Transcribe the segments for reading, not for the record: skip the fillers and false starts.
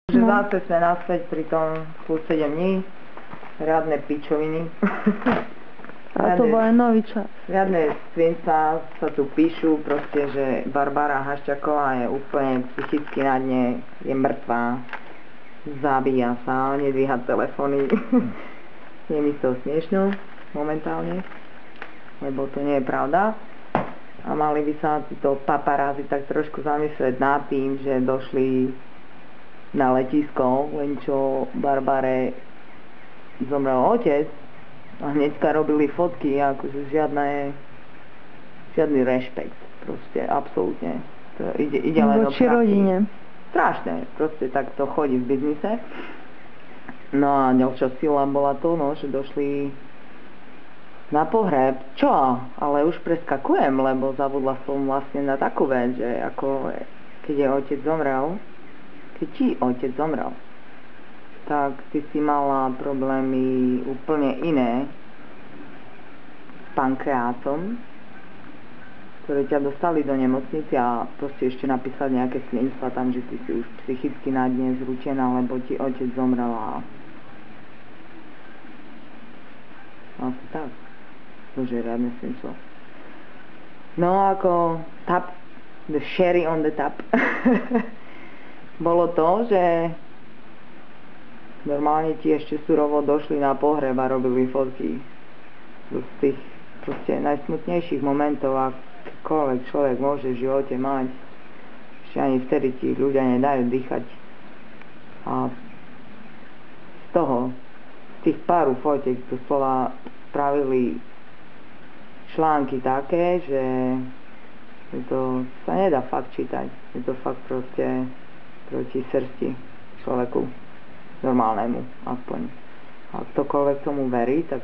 Že zase sme naspäť pri tom plus 7 dní, riadne pičoviny. A to bol aj nový čas. Riadne svinca sa tu píšu, proste, že Barbara Haščáková je úplne psychicky na dne, je mŕtvá, zabíja sa, nedvíha telefóny. Je mi to smiešno momentálne, lebo to nie je pravda. A mali by sa títo paparázi tak trošku zamyslieť nad tým, že došli na letisko, len čo Barbare zomrel otec a hneďka robili fotky, akože žiadny rešpekt, proste, absolútne. To ide len o voči rodine. Strašné, proste tak to chodí v biznise. No a ďalšia sila bola to, no, že došli na pohreb. Čo? Ale už preskakujem, lebo zabudla som vlastne na takú vec, že ako keď je otec zomrel, keď ti otec zomrel, tak ty si mala problémy úplne iné s pankreátom, ktoré ťa dostali do nemocnice a proste ešte napísať nejaké svinstva tam, že ty si už psychicky na dne zrútená, lebo ti otec zomrel a asi tak. To je riadne svinstvo. No ako the cherry on the top bolo to, že normálne ti ešte surovo došli na pohreb a robili fotky z tých proste najsmutnejších momentov, akýkoľvek človek môže v živote mať. Ešte ani vtedy ti ľudia nedajú dýchať. A z tých pár fotiek doslova spravili články také, že to sa nedá fakt čítať. Je to fakt proste proti srsti človeku, normálnemu aspoň. A ktokoľvek tomu verí, tak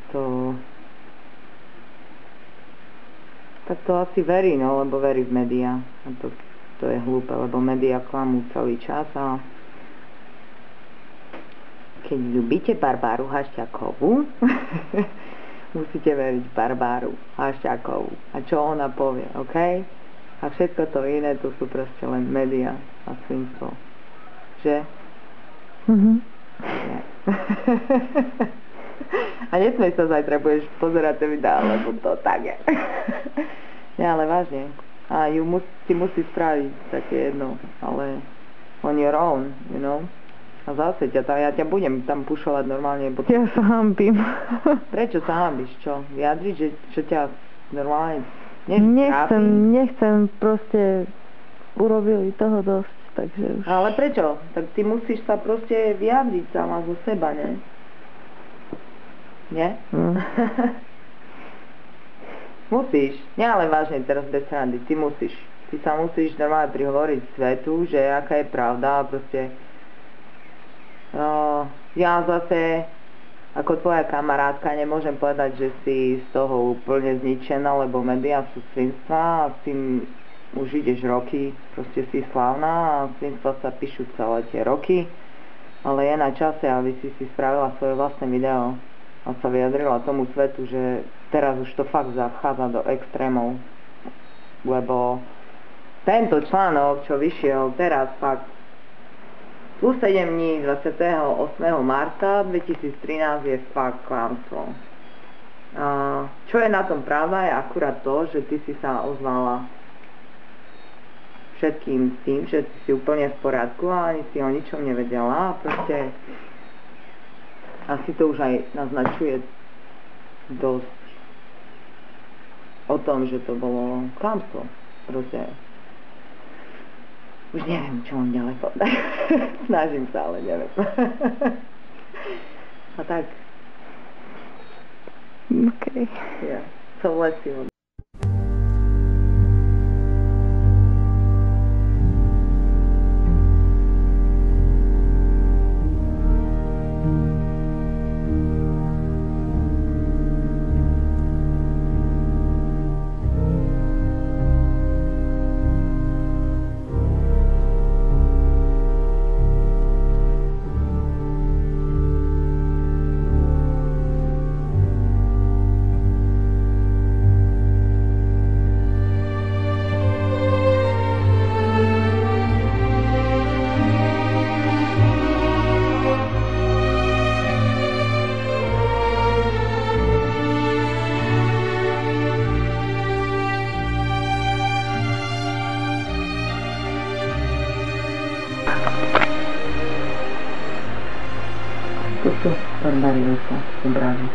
to asi verí, no, lebo verí v médiá. A to je hlúpe, lebo médiá klamú celý čas a keď ľubíte Barbaru Haščákovú, musíte veriť Barbaru Haščákovú. A čo ona povie, OK? A všetko to iné, to sú proste len médiá a svinstvo. Že? Nie. A nesmej sa zajtra, budeš pozerať tie videá, lebo to tak je. Nie, ale vážne. A si musí spraviť také jedno, ale on your own, you know? A zase ja ťa budem tam pušovať normálne. Ja sa hanbím. Prečo sa hanbíš? Čo? Vyjadriť, že čo ťa normálne Nechcem, proste urobili toho dosť, takže už... Ale prečo? Tak ty musíš sa proste vyjadriť sama zo seba, ne? Nie? Musíš. Nie, ale vážne, teraz bez srandy. Ty musíš. Ty sa musíš normálne prihovoriť svetu, že aká je pravda a proste... ja zase... Ako tvoja kamarátka nemôžem povedať, že si z toho úplne zničená, lebo médiá sú svinstva a s tým už ideš roky, proste si slávna a svinstva sa píšu celé tie roky, ale je na čase, aby si spravila svoje vlastné video a sa vyjadrila tomu svetu, že teraz už to fakt zachádza do extrémov, lebo tento článok, čo vyšiel teraz fakt plus 7 dní 28. marca 2013 je fakt klamstvo. Čo je na tom pravda je akurát to, že ty si sa ozvala všetkým s tým, že si úplne v poriadku a ani si o ničom nevedela a proste asi to už aj naznačuje dosť o tom, že to bolo klamstvo. Proste už neviem, čo mám ďalej povedať. Snažím sa, ale neviem. A tak. OK. Yeah. So bless you. tu, Barbarilo sa, ubraví.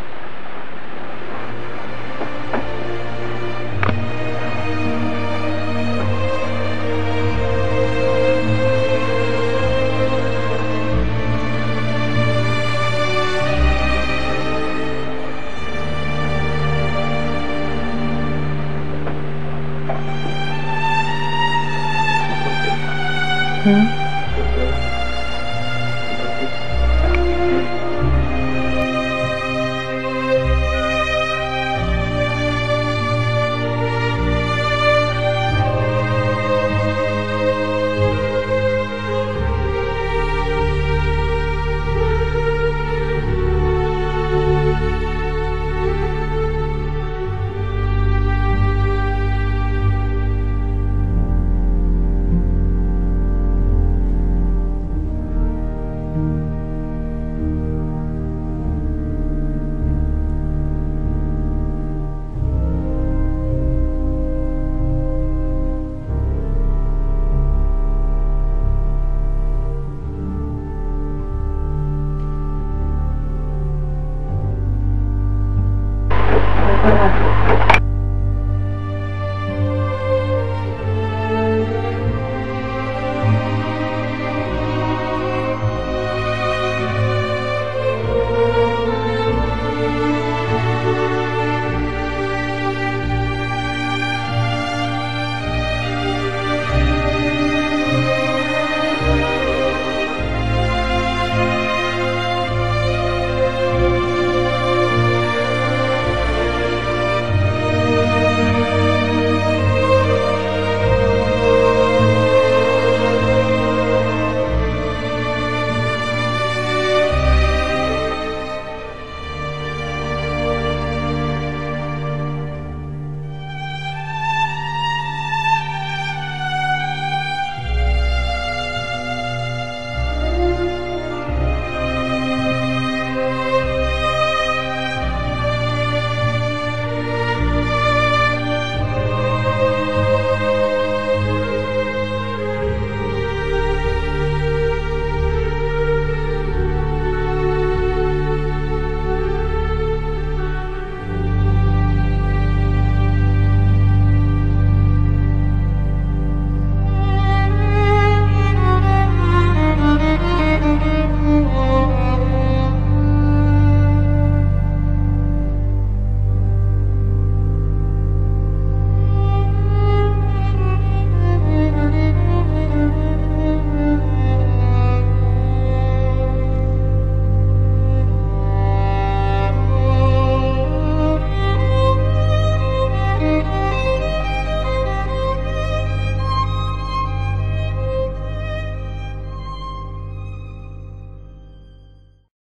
Hm?